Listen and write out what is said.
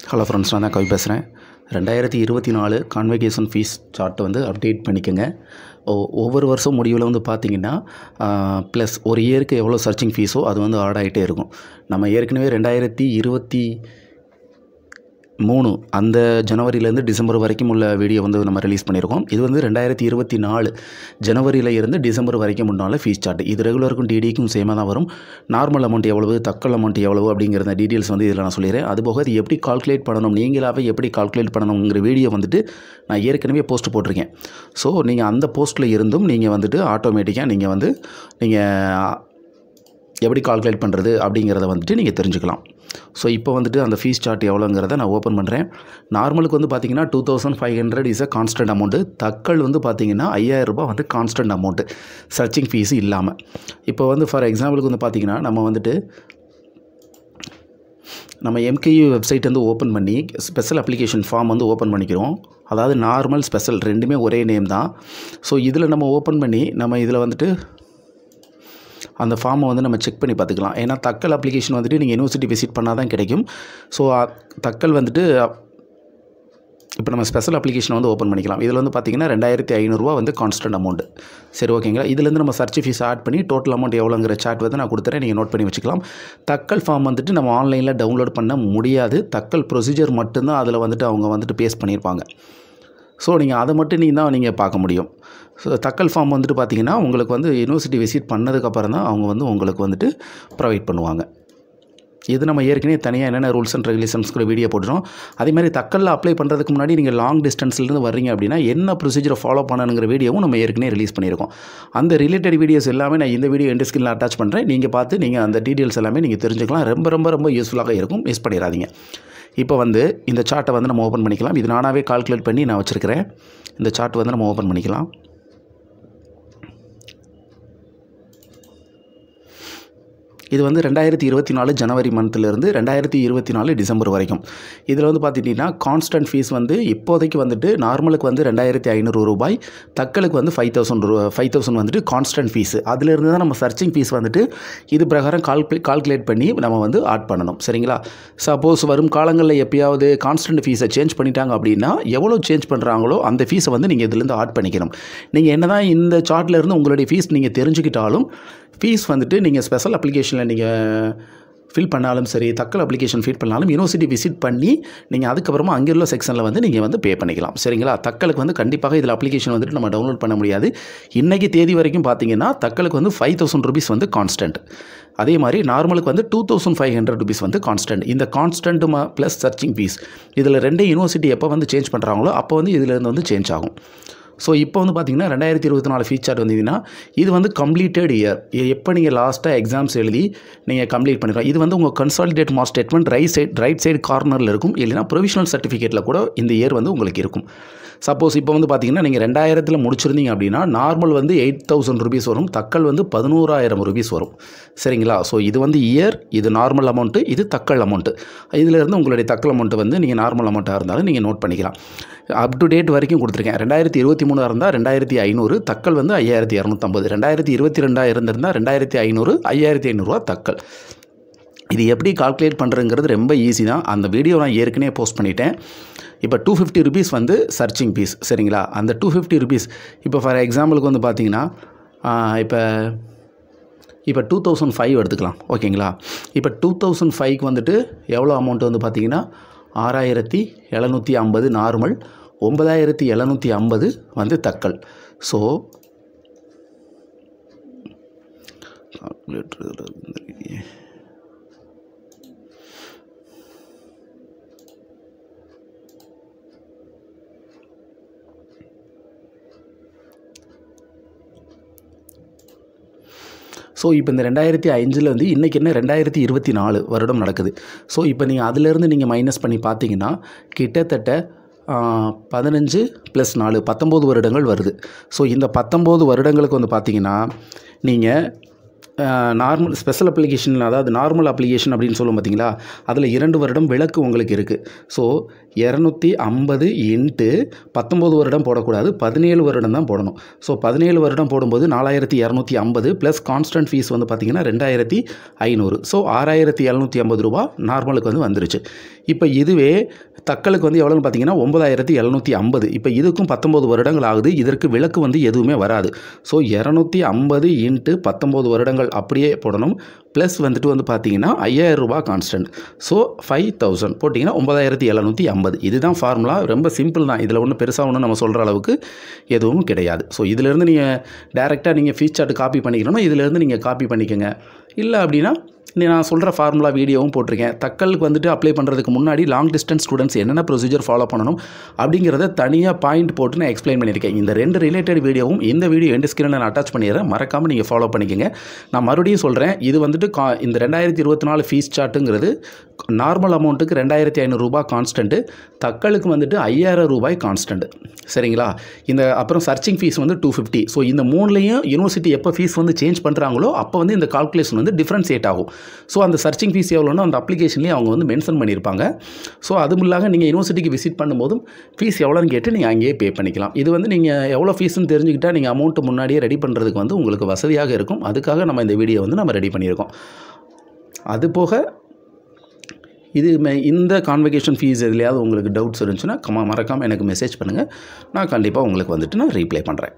Hello friends, நான் தான் கவி பேசுகிறேன். 2024 கான்வகேஷன் ஃபீஸ் சார்ட்டை வந்து அப்டேட் பண்ணிக்கோங்க. ஒவ்வொரு வருஷம் முடிவில் வந்து பார்த்திங்கன்னா ப்ளஸ் ஒரு இயருக்கு எவ்வளோ சர்ச்சிங் ஃபீஸோ அது வந்து ஆட் ஆகிட்டே இருக்கும். நம்ம ஏற்கனவே 2023 அந்த ஜனவரியிலேருந்து டிசம்பர் வரைக்கும் உள்ள வீடியோ வந்து நம்ம ரிலீஸ் பண்ணியிருக்கோம். இது வந்து 2024 ஜனவரியில் இருந்து டிசம்பர் வரைக்கும் முன்னால் ஃபீஸ் சார்ட். இது ரெகுலருக்கும் டிடிக்கும் சேமாக தான் வரும். நார்மல் அமௌண்ட் எவ்வளவு, தக்கல் அமௌண்ட் எவ்வளவு அப்படிங்கிற டீட்டெயில்ஸ் வந்து இதில் நான் சொல்லிடுறேன். அதுபோக அது எப்படி கால்குலேட் பண்ணணும், நீங்களாகவே எப்படி கால்குலேட் பண்ணணுங்கிற வீடியோ வந்துட்டு நான் ஏற்கனவே போஸ்ட் போட்டிருக்கேன். ஸோ நீங்கள் அந்த போஸ்ட்டில் இருந்தும் நீங்கள் வந்துட்டு ஆட்டோமேட்டிக்காக நீங்கள் எப்படி கால்குலேட் பண்ணுறது அப்படிங்கிறத வந்துட்டு நீங்கள் தெரிஞ்சுக்கலாம். ஸோ இப்போ வந்துட்டு அந்த ஃபீஸ் சார்ட் எவ்வளோங்கிறத நான் ஓப்பன் பண்ணுறேன். நார்மலுக்கு வந்து பார்த்திங்கன்னா 2500 is a constant amount. Tatkal வந்து பார்த்திங்கன்னா 5000 ரூபாய் வந்து கான்ஸ்டன்ட் அமௌண்ட்டு, சர்ச்சிங் ஃபீஸு இல்லாமல். இப்போ வந்து ஃபார் எக்ஸாம்பிளுக்கு வந்து பார்த்திங்கன்னா நம்ம எம்கேயூ வெப்சைட் வந்து ஓப்பன் பண்ணி ஸ்பெஷல் அப்ளிகேஷன் ஃபார்ம் வந்து ஓப்பன் பண்ணிக்கிறோம். அதாவது நார்மல் ஸ்பெஷல் ரெண்டுமே ஒரே நேம் தான். ஸோ இதில் நம்ம ஓப்பன் பண்ணி நம்ம இதில் வந்துட்டு அந்த ஃபார்மை வந்து நம்ம செக் பண்ணி பார்த்துக்கலாம். ஏன்னா தக்கல் அப்ளிகேஷன் வந்துட்டு நீங்கள் யூனிவர்சிட்டி விசிட் பண்ணால் தான் கிடைக்கும். ஸோ தக்கல் வந்துட்டு இப்போ நம்ம ஸ்பெஷல் அப்ளிகேஷன் வந்து ஓப்பன் பண்ணிக்கலாம். இதில் வந்து பார்த்திங்கன்னா 2500 ரூபா வந்து கான்ஸ்டன்ட் அமௌண்ட்டு. சரி, ஓகேங்களா. இதுலேருந்து நம்ம சர்ச் ஃபீஸ் ஆட் பண்ணி டோட்டல் அமௌண்ட் எவ்வளோங்கிற சார்ட் வந்து நான் கொடுத்துறேன், நீங்கள் நோட் பண்ணி வச்சுக்கலாம். தக்கல் ஃபார்ம் வந்துட்டு நம்ம ஆன்லைனில் டவுன்லோட் பண்ண முடியாது. தக்கல் ப்ரொசீஜர் மட்டும்தான் அதில் வந்துட்டு அவங்க வந்துட்டு பேஸ்ட் பண்ணியிருப்பாங்க. ஸோ நீங்கள் அதை மட்டும் நீங்கள் பார்க்க முடியும். ஸோ தக்கல் ஃபார்ம் வந்துட்டு பார்த்திங்கன்னா உங்களுக்கு வந்து யூனிவர்சிட்டி விசிட் பண்ணதுக்கப்புறம் தான் அவங்க வந்து உங்களுக்கு வந்துட்டு ப்ரொவைட் பண்ணுவாங்க. இது நம்ம ஏற்கனவே தனியாக என்னென்ன ரூல்ஸ் அண்ட் ரெகுலேஷன்ஸ்க்கு வீடியோ போட்டுறோம். அதேமாதிரி தக்கலில் அப்ளை பண்ணுறதுக்கு முன்னாடி நீங்கள் லாங் டிஸ்டன்ஸ்லேருந்து வர்றீங்க அப்படின்னா என்ன ப்ரொசீஜரை ஃபாலோ பண்ணணுங்கிற வீடியோவும் நம்ம ஏற்கனவே ரிலீஸ் பண்ணியிருக்கோம். அந்த ரிலேட்டட் வீடியோஸ் எல்லாமே நான் இந்த வீடியோ எண்ட் ஸ்கிரீனில் அட்டாச் பண்ணுறேன். நீங்கள் பார்த்து நீங்கள் அந்த டீட்டெயில்ஸ் எல்லாமே நீங்கள் தெரிஞ்சுக்கலாம். ரொம்ப ரொம்ப ரொம்ப யூஸ்ஃபுல்லாக இருக்கும், மிஸ் பண்ணிடாதீங்க. இப்போ வந்து இந்த சார்ட்டை வந்து நம்ம ஓப்பன் பண்ணிக்கலாம். இது நானாகவே கால்குலேட் பண்ணி நான் வச்சுருக்கிறேன். இந்த சார்ட் வந்து நம்ம ஓப்பன் பண்ணிக்கலாம். இது வந்து 2024 ஜனவரி மந்த்லேருந்து 2024 டிசம்பர் வரைக்கும். இதில் வந்து பார்த்துட்டிங்கன்னா கான்ஸ்டன்ட் ஃபீஸ் வந்து இப்போதைக்கு வந்துட்டு நார்மலுக்கு வந்து 2500 ரூபாய், தக்கலுக்கு வந்து 5000 வந்துட்டு கான்ஸ்டன்ட் ஃபீஸு. அதிலிருந்து தான் நம்ம சர்ச்சிங் ஃபீஸ் வந்துட்டு இது பிரகாரம் கால்குலேட் பண்ணி நம்ம வந்து ஆட் பண்ணணும். சரிங்களா. சப்போஸ் வரும் காலங்களில் எப்பயாவது கான்ஸ்டன்ட் ஃபீஸை சேஞ்ச் பண்ணிட்டாங்க அப்படின்னா எவ்வளோ சேஞ்ச் பண்ணுறாங்களோ அந்த ஃபீஸை வந்து நீங்கள் இதுலேருந்து ஆட் பண்ணிக்கணும். நீங்கள் என்ன தான் இந்த சார்ட்லேருந்து உங்களுடைய ஃபீஸ் நீங்கள் தெரிஞ்சுக்கிட்டாலும் ஃபீஸ் வந்துட்டு நீங்கள் ஸ்பெஷல் அப்ளிகேஷனில் நீங்கள் ஃபில் பண்ணாலும் சரி, தக்கல் அப்ளிகேஷன் ஃபில் பண்ணாலும் யூனிவர்சிட்டி விசிட் பண்ணி நீங்கள் அதுக்கப்புறமா அங்கே உள்ள செக்ஷனில் வந்து நீங்கள் வந்து பே பண்ணிக்கலாம். சரிங்களா. தக்கலுக்கு வந்து கண்டிப்பாக இதில் அப்ளிகேஷன் வந்துட்டு நம்ம டவுன்லோட் பண்ண முடியாது. இன்றைக்கி தேதி வரைக்கும் பார்த்தீங்கன்னா தக்கலுக்கு வந்து 5000 ரூபீஸ் வந்து கான்ஸ்டன்ட். அதே மாதிரி நார்மலுக்கு வந்து 2500 ரூபீஸ் வந்து கான்ஸ்டன்ட். இந்த கான்ஸ்டன்ட் ப்ளஸ் சர்ச்சிங் ஃபீஸ் இதில் ரெண்டே யூனிவர்சிட்டி எப்போ வந்து சேஞ்ச் பண்ணுறாங்களோ அப்போ வந்து இதிலேருந்து வந்து சேஞ்ச் ஆகும். ஸோ இப்போ வந்து பார்த்திங்கன்னா 2024 ஃபீஸ் சார்ட் வந்தீங்கன்னா இது வந்து கம்ப்ளீட்டட் இயர். எப்போ நீங்கள் லாஸ்ட்டாக எக்ஸாம்ஸ் எழுதி நீங்கள் கம்ப்ளீட் பண்ணிக்கலாம். இது வந்து உங்கள் consolidate mark statement right side கார்னரில் இருக்கும். இல்லைனா ப்ரொவிஷனல் சர்டிஃபிகேட்டில் கூட இந்த இயர் வந்து உங்களுக்கு இருக்கும். சப்போஸ் இப்போ வந்து பார்த்திங்கன்னா நீங்கள் 2000 முடிச்சிருந்தீங்க அப்படின்னா நார்மல் வந்து 8000 ரூபீஸ் வரும், தக்கல் வந்து 11000 ரூபீஸ் வரும். சரிங்களா. ஸோ இது வந்து இயர், இது நார்மல் அமௌண்ட்டு, இது தக்கல் அமௌண்ட்டு. இதிலேருந்து உங்களுடைய தக்கல் அமௌண்ட்டு வந்து நீங்கள் நார்மல் அமௌண்ட்டாக இருந்தாலும் நீங்கள் நோட் பண்ணிக்கலாம். அப் டு டேட் வரைக்கும் கொடுத்துருக்கேன். 2023 இருந்தால் 2500, தக்கல் வந்து 5250. 2022 இருந்திருந்தால் 2500, 5500 தக்கல். இது எப்படி கால்குலேட் பண்ணுறதுங்கிறது ரொம்ப ஈஸி தான். அந்த வீடியோ நான் ஏற்கனவே போஸ்ட் பண்ணிட்டேன். இப்போ 250 ரூபீஸ் வந்து சர்ச்சிங் ஃபீஸ். சரிங்களா. அந்த 250 ரூபீஸ் இப்போ ஃபார் எக்ஸாம்பிளுக்கு வந்து பார்த்திங்கன்னா இப்போ 2005 எடுத்துக்கலாம். ஓகேங்களா. இப்போ 2005க்கு வந்துட்டு எவ்வளோ அமௌண்ட் வந்து பார்த்திங்கன்னா 6750 நார்மல், 9750 வந்து தக்கல். ஸோ கால்குலேட்டர் ஸோ இப்போ இந்த 2005 வந்து இன்றைக்கி என்ன 2024 வருடம் நடக்குது. ஸோ இப்போ நீங்கள் அதிலேருந்து நீங்கள் மைனஸ் பண்ணி பார்த்தீங்கன்னா கிட்டத்தட்ட 15 + 4 19 வருடங்கள் வருது. ஸோ இந்த 19 வருடங்களுக்கு வந்து பார்த்திங்கன்னா நீங்கள் நார்மல் ஸ்பெஷல் அப்ளிகேஷன், அதாவது நார்மல் அப்ளிகேஷன் அப்படின்னு சொல்லுவோம் பார்த்தீங்களா, அதில் 2 வருடம் விலக்கு உங்களுக்கு இருக்குது. ஸோ 250 இன்ட்டு 19 வருடம் போடக்கூடாது, 17 வருடம் தான் போடணும். ஸோ 17 வருடம் போடும்போது 4250 ப்ளஸ் கான்ஸ்டன்ட் ஃபீஸ் வந்து பார்த்திங்கன்னா 2500. ஸோ 6750 ரூபா நார்மலுக்கு வந்து வந்துருச்சு. இப்போ இதுவே தக்கலுக்கு வந்து எவ்வளோன்னு பார்த்தீங்கன்னா 9750. இப்போ இதுக்கும் 19 வருடங்கள் ஆகுது. இதற்கு விலக்கு வந்து எதுவுமே வராது. ஸோ 250 இன்ட்டு 19 வருடங்கள் அப்படியே போடணும். ப்ளஸ் வந்துட்டு வந்து பார்த்தீங்கன்னா 5000 ரூபா கான்ஸ்டன்ட். ஸோ 5000 போட்டிங்கன்னா 9750. இதுதான் ஃபார்முலா. ரொம்ப சிம்பிள் தான். இதில் ஒன்றும் பெருசாக ஒன்றும் நம்ம சொல்கிற அளவுக்கு எதுவும் கிடையாது. ஸோ இதிலேருந்து நீங்கள் டேரெக்டாக நீங்கள் ஃபீஸ் சார்ட் காப்பி பண்ணிக்கணும்னா இதிலேருந்து நீங்கள் காப்பி பண்ணிக்கோங்க. இல்லை அப்படின்னா நான் சொல்கிற ஃபார்முலா வீடியோவும் போட்டிருக்கேன். தக்கலுக்கு வந்துட்டு அப்ளை பண்ணுறதுக்கு முன்னாடி லாங் டிஸ்டன்ஸ் ஸ்டூடெண்ட்ஸ் என்னென்ன ப்ரொசீஜர் ஃபாலோ பண்ணணும் அப்படிங்கிறத தனியாக பாயிண்ட் போட்டு நான் எக்ஸ்பிளைன் பண்ணியிருக்கேன். இந்த 2 ரிலேட்டட் வீடியோவும் இந்த வீடியோ எண்ட் ஸ்கிரீனில் நான் அட்டாச் பண்ணிடுறேன். மறக்காமல் நீங்கள் ஃபாலோ பண்ணிக்கோங்க. நான் மறுபடியும் சொல்கிறேன், இது வந்துட்டு இந்த 2024 ஃபீஸ் சார்ட்டுங்கிறது நார்மல் அமௌண்ட்டுக்கு 2500 ரூபா கான்ஸ்டன்ட்டு, தக்கலுக்கு வந்துட்டு 5000 ரூபாய் கான்ஸ்டன்ட். சரிங்களா? இந்த அப்புறம் சர்ச்சிங் ஃபீஸ் வந்து 250. ஸோ இந்த 3லையும் யூனிவர்சிட்டி எப்போ ஃபீஸ் வந்து சேஞ்ச் பண்ணுறாங்களோ அப்போ வந்து இந்த கால்குலேஷன் வந்து டிஃப்ரென்ஷியேட் ஆகும். ஸோ அந்த சர்ச்சிங் ஃபீஸ் எவ்வளோன்னு அந்த அப்ளிகேஷன்லேயே அவங்க வந்து மென்ஷன் பண்ணியிருப்பாங்க. ஸோ அதுவும் இல்லாமல் நீங்கள் யூனிவர்சிட்டிக்கு விசிட் பண்ணும்போதும் ஃபீஸ் எவ்வளோன்னு கேட்டு நீங்கள் அங்கேயே பே பண்ணிக்கலாம். இது வந்து நீங்கள் எவ்வளோ ஃபீஸ்ன்னு தெரிஞ்சுக்கிட்டால் நீங்கள் அமௌண்ட்டு முன்னாடியே ரெடி பண்ணுறதுக்கு வந்து உங்களுக்கு வசதியாக இருக்கும். அதுக்காக நம்ம இந்த வீடியோ வந்து நம்ம ரெடி பண்ணியிருக்கோம். அதுபோக இந்த கான்வகேஷன் ஃபீஸ் எதுலையாவது உங்களுக்கு டவுட்ஸ் இருந்துச்சுன்னா மறக்காமல் எனக்கு மெசேஜ் பண்ணுங்கள். நான் கண்டிப்பாக உங்களுக்கு வந்துட்டு நான் ரீப்ளை பண்ணுறேன்.